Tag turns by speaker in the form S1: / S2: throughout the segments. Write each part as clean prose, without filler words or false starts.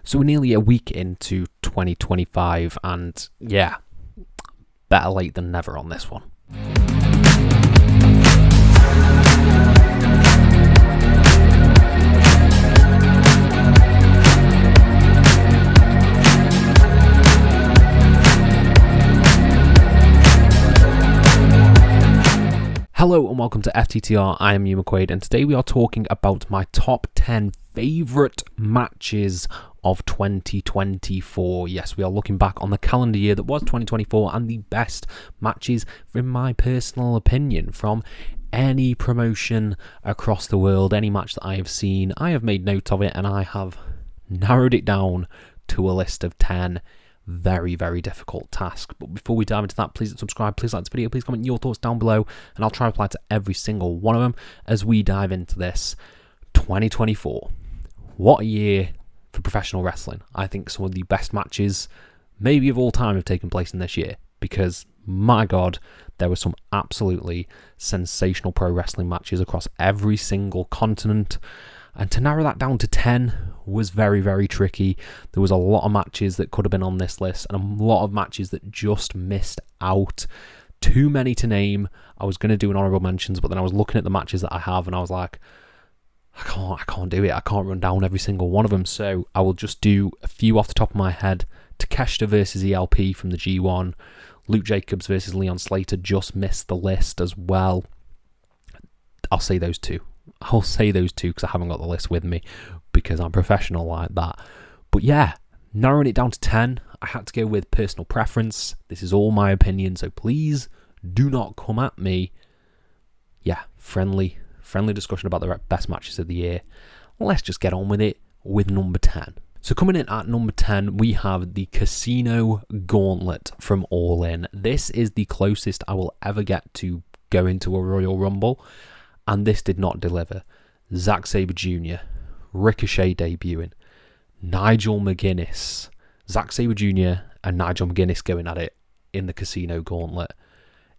S1: So we're nearly a week into 2025, and yeah, better late than never on this one. Hello and welcome to FTTR, I am Hugh McQuaid, and today we are talking about my top 10 favourite matches of 2024. Yes, we are looking back on the calendar year that was 2024 and the best matches, in my personal opinion, from any promotion across the world. Any match that I have seen, I have made note of it and I have narrowed it down to a list of 10. Very, very difficult task. But before we dive into that, please subscribe, please like this video, please comment your thoughts down below, and I'll try to reply to every single one of them as we dive into this 2024. What a year for professional wrestling. I think some of the best matches, maybe of all time, have taken place in this year, because my God, there were some absolutely sensational pro wrestling matches across every single continent. And to narrow that down to 10 was very, very tricky. There was a lot of matches that could have been on this list and a lot of matches that just missed out. Too many to name. I was going to do an honourable mentions, but then I was looking at the matches that I have and I was like, I can't do it. I can't run down every single one of them. So I will just do a few off the top of my head. Takeshita versus ELP from the G1. Luke Jacobs versus Leon Slater just missed the list as well. I'll say those two because I haven't got the list with me because I'm professional like that. But yeah, narrowing it down to 10, I had to go with personal preference. This is all my opinion, so please do not come at me. Yeah, friendly discussion about the best matches of the year. Let's just get on with it with number 10. So coming in at number 10, we have the Casino Gauntlet from All In. This is the closest I will ever get to go into a Royal Rumble. And this did not deliver. Zack Sabre Jr., Ricochet debuting, Nigel McGuinness, Zack Sabre Jr. and Nigel McGuinness going at it in the Casino Gauntlet.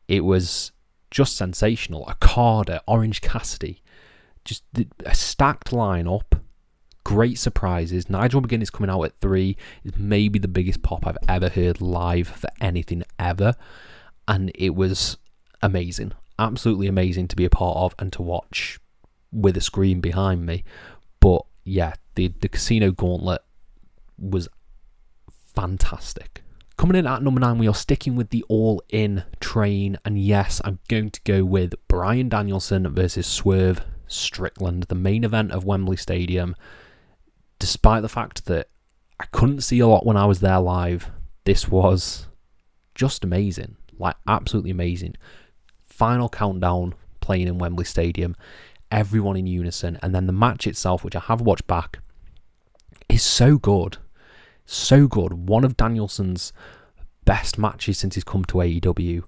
S1: It was just sensational. Okada, Orange Cassidy, just a stacked lineup, great surprises. Nigel McGuinness coming out at 3 is maybe the biggest pop I've ever heard live for anything ever, and it was amazing. Absolutely amazing to be a part of and to watch with a screen behind me. But yeah, the Casino Gauntlet was fantastic. Coming in at number 9, we are sticking with the All In train. And yes, I'm going to go with Bryan Danielson versus Swerve Strickland, the main event of Wembley Stadium. Despite the fact that I couldn't see a lot when I was there live, this was just amazing. Like, absolutely amazing. Final countdown playing in Wembley Stadium, everyone in unison, and then the match itself, which I have watched back, is so good. So good. One of Danielson's best matches since he's come to AEW.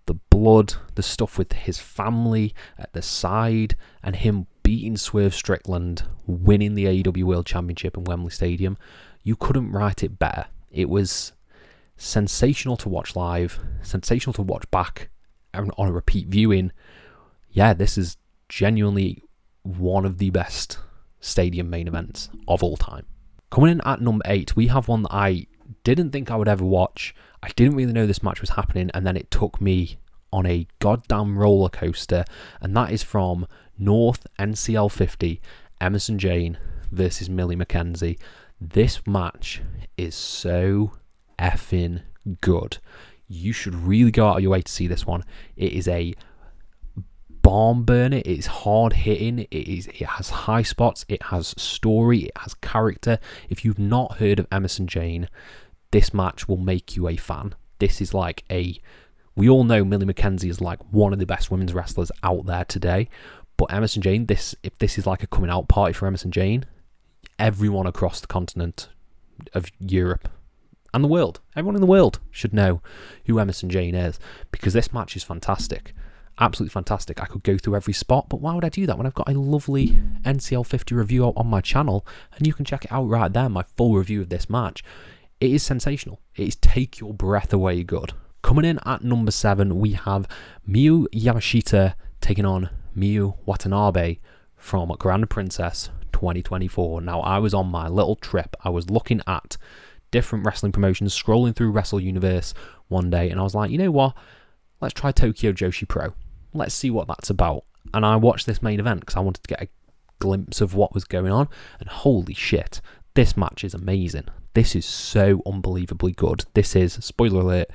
S1: The blood, the stuff with his family at the side, and him beating Swerve Strickland, winning the AEW World Championship in Wembley Stadium. You couldn't write it better. It was sensational to watch live, sensational to watch back on a repeat viewing. Yeah, this is genuinely one of the best stadium main events of all time. Coming in at number 8, we have one that I didn't think I would ever watch. I didn't really know this match was happening, and then it took me on a goddamn roller coaster, and that is from North NCL 50, Emerson Jane versus Millie McKenzie. This match is so effing good. You should really go out of your way to see this one. It is a barn burner. It is hard hitting. It has high spots. It has story. It has character. If you've not heard of Emerson Jane, this match will make you a fan. This is like we all know Millie McKenzie is like one of the best women's wrestlers out there today. But Emerson Jane, if this is like a coming out party for Emerson Jane, everyone across the continent of Europe and the world, everyone in the world should know who Emerson Jane is, because this match is fantastic. Absolutely fantastic. I could go through every spot, but why would I do that when I've got a lovely NCL 50 review on my channel, and you can check it out right there, my full review of this match. It is sensational. It is take your breath away good. Coming in at number 7, we have Miyu Yamashita taking on Miyu Watanabe from Grand Princess 2024. Now, I was on my little trip. I was looking at different wrestling promotions, scrolling through Wrestle Universe one day, and I was like, you know what? Let's try Tokyo Joshi Pro. Let's see what that's about. And I watched this main event because I wanted to get a glimpse of what was going on, and holy shit, this match is amazing. This is so unbelievably good. This is, spoiler alert,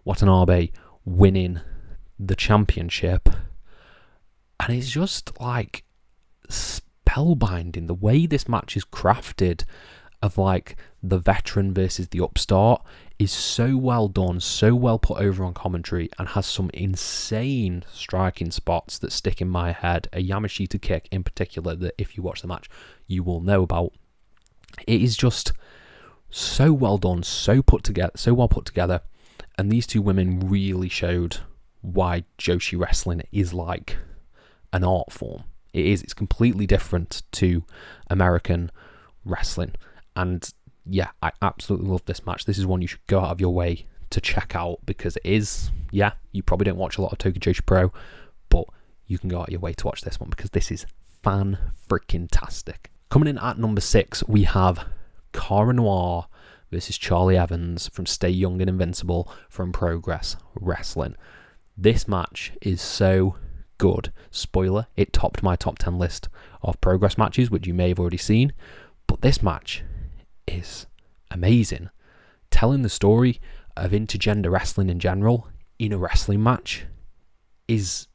S1: Watanabe winning the championship, and it's just like spellbinding the way this match is crafted, of like the veteran versus the upstart, is so well done, so well put over on commentary, and has some insane striking spots that stick in my head. A Yamashita kick in particular that if you watch the match you will know about. It is just so well done, so well put together, and these two women really showed why Joshi wrestling is like an art form. It's completely different to American wrestling, and yeah, I absolutely love this match. This is one you should go out of your way to check out, because it is, yeah, you probably don't watch a lot of Tokyo Joshi Pro, but you can go out of your way to watch this one because this is fan-freaking-tastic. Coming in at number 6, we have Cara Noir versus Charlie Evans from Stay Young and Invincible from Progress Wrestling. This match is so good. Spoiler, it topped my top 10 list of Progress matches, which you may have already seen, but this match is amazing. Telling the story of intergender wrestling in general in a wrestling match is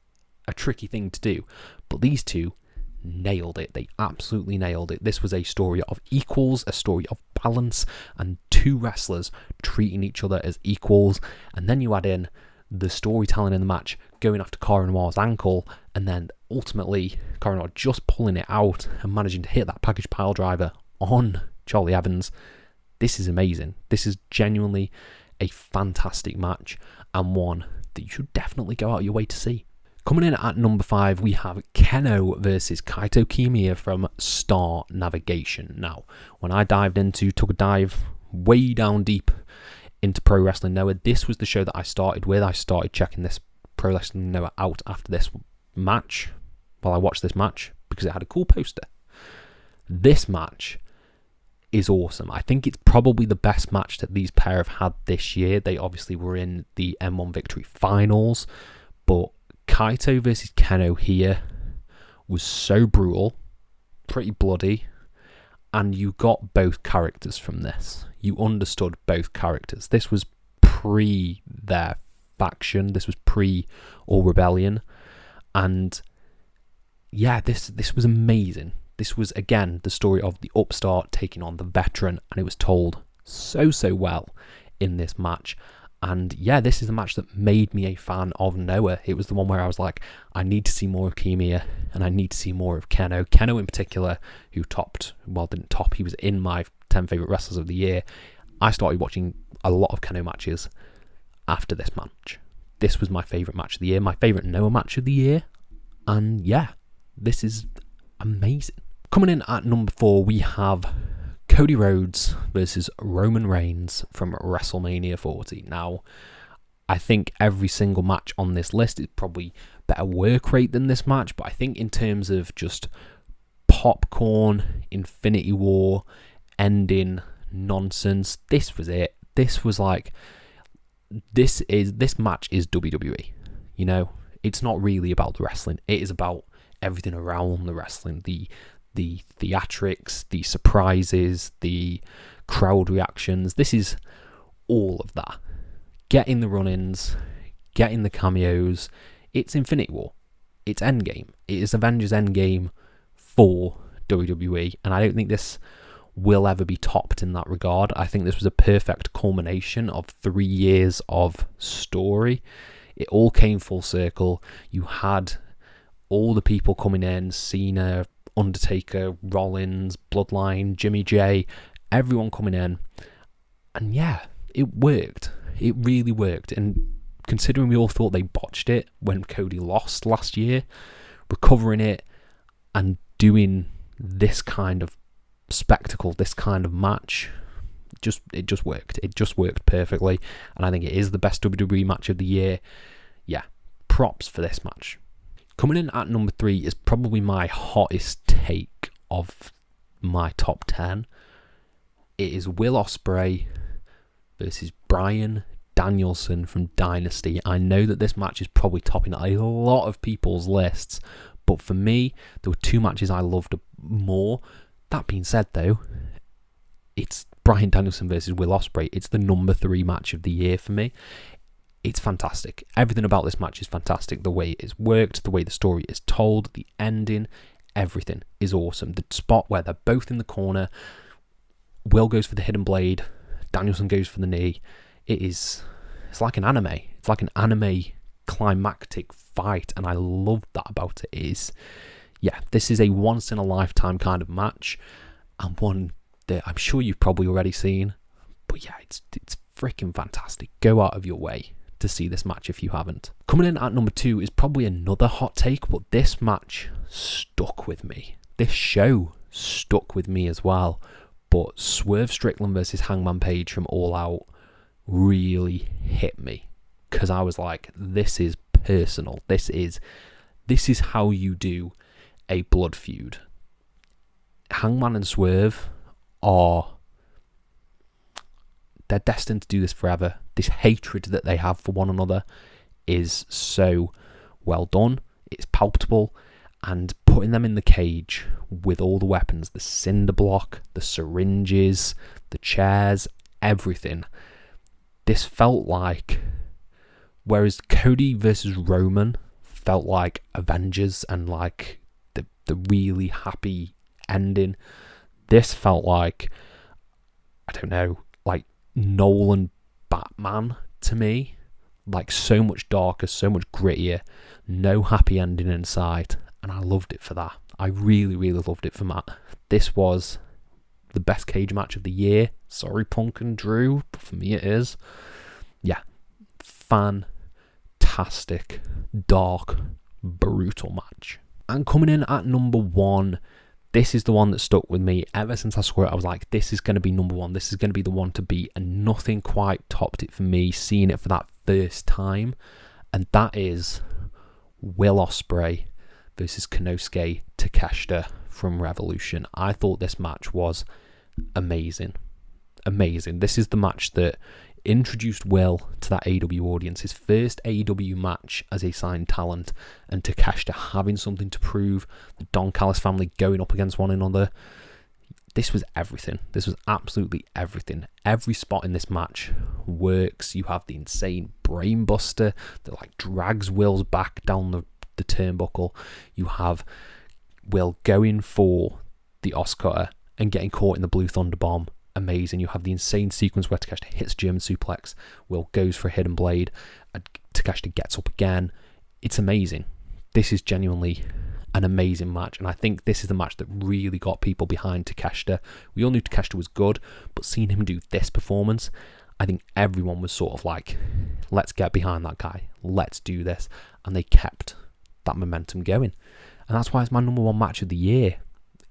S1: a tricky thing to do, but these two nailed it. They absolutely nailed it. This was a story of equals, a story of balance, and two wrestlers treating each other as equals, and then you add in the storytelling in the match going after Cara Noir's ankle, and then ultimately Cara Noir just pulling it out and managing to hit that package pile driver on Charlie Evans. This is amazing. This is genuinely a fantastic match, and one that you should definitely go out of your way to see. Coming in at number 5, we have Keno versus Kaito Kiyomiya from Star Navigation. Now, when I took a dive way down deep into Pro Wrestling Noah, this was the show that I started with. I started checking this Pro Wrestling Noah out after this match, while I watched this match, because it had a cool poster. This match is awesome. I think it's probably the best match that these pair have had this year. They obviously were in the M1 Victory Finals, but Kaito versus Keno here was so brutal, pretty bloody, and you got both characters from this. You understood both characters. This was pre their faction. This was pre All Rebellion, and yeah, this was amazing. This was, again, the story of the upstart taking on the veteran, and it was told so well in this match. And yeah, this is the match that made me a fan of Noah. It was the one where I was like, I need to see more of Kiyomiya, and I need to see more of Keno. Keno in particular, who didn't top, he was in my 10 favourite wrestlers of the year. I started watching a lot of Keno matches after this match. This was my favourite match of the year, my favourite Noah match of the year. And yeah, this is amazing. Coming in at number 4, we have Cody Rhodes versus Roman Reigns from WrestleMania 40. Now, I think every single match on this list is probably better work rate than this match, but I think in terms of just popcorn, Infinity War, ending nonsense, this was it. This was like, this match is WWE. You know, it's not really about the wrestling. It is about everything around the wrestling, the theatrics, the surprises, the crowd reactions. This is all of that. Getting the run-ins, getting the cameos. It's Infinity War. It's Endgame. It is Avengers Endgame for WWE, and I don't think this will ever be topped in that regard. I think this was a perfect culmination of 3 years of story. It all came full circle. You had all the people coming in, Cena, Undertaker, Rollins, Bloodline, Jimmy J, everyone coming in, and yeah, it worked. It really worked. And considering we all thought they botched it when Cody lost last year, recovering it and doing this kind of spectacle, this kind of match, it just worked. It just worked perfectly, and I think it is the best WWE match of the year. Yeah, props for this match. Coming in at number 3 is probably my hottest take of my top 10. It is Will Ospreay versus Bryan Danielson from Dynasty. I know that this match is probably topping a lot of people's lists, but for me, there were two matches I loved more. That being said, though, it's Bryan Danielson versus Will Ospreay. It's the number 3 match of the year for me. It's fantastic. Everything about this match is fantastic. The way it is worked, the way the story is told, the ending, everything is awesome. The spot where they're both in the corner, Will goes for the hidden blade, Danielson goes for the knee. It's like an anime. It's like an anime climactic fight, and I love that about it. This is a once in a lifetime kind of match, and one that I'm sure you've probably already seen. But yeah, it's freaking fantastic. Go out of your way to see this match if you haven't. Coming in at number 2 is probably another hot take, but this match stuck with me. This show stuck with me as well. But Swerve Strickland versus Hangman Page from All Out really hit me, because I was like, this is personal. This is how you do a blood feud. Hangman and Swerve they're destined to do this forever. This hatred that they have for one another is so well done. It's palpable, and putting them in the cage with all the weapons, the cinder block, the syringes, the chairs, everything. This felt like, whereas Cody versus Roman felt like Avengers and like the really happy ending, this felt like, I don't know, like Nolan Batman to me. Like so much darker, so much grittier, no happy ending in sight, and I loved it for that. I really, really loved it for that. This was the best cage match of the year. Sorry, Punk and Drew, but for me it is. Yeah, fantastic, dark, brutal match. And coming in at number 1, this is the one that stuck with me. Ever since I saw it, I was like, this is going to be number 1. This is going to be the one to beat, and nothing quite topped it for me, seeing it for that first time. And that is Will Ospreay versus Konosuke Takeshita from Revolution. I thought this match was amazing. Amazing. This is the match that introduced Will to that AEW audience, his first AEW match as a signed talent, and Takeshita having something to prove, the Don Callis family going up against one another. This was everything. This was absolutely everything. Every spot in this match works. You have the insane brainbuster that like drags Will's back down the turnbuckle. You have Will going for the Oscar and getting caught in the Blue Thunder Bomb. Amazing. You have the insane sequence where Takeshita hits German suplex, Will goes for a hidden blade, and Takeshita gets up again. It's amazing. This is genuinely an amazing match, and I think this is the match that really got people behind Takeshita. We all knew Takeshita was good, but seeing him do this performance, I think everyone was sort of like, let's get behind that guy, let's do this, and they kept that momentum going, and that's why it's my number 1 match of the year.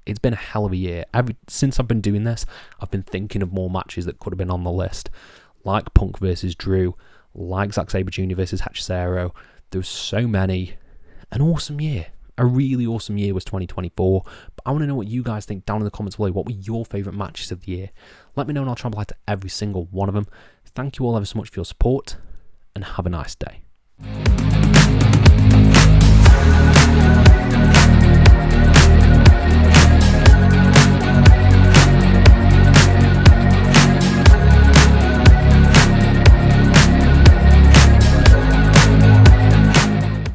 S1: It's been a hell of a year. Since I've been doing this, I've been thinking of more matches that could have been on the list, like Punk versus Drew, like Zack Sabre Jr. versus Hachicero. There's so many. An awesome year. A really awesome year was 2024. But I want to know what you guys think down in the comments below. What were your favourite matches of the year? Let me know and I'll try and reply to every single one of them. Thank you all ever so much for your support, and have a nice day.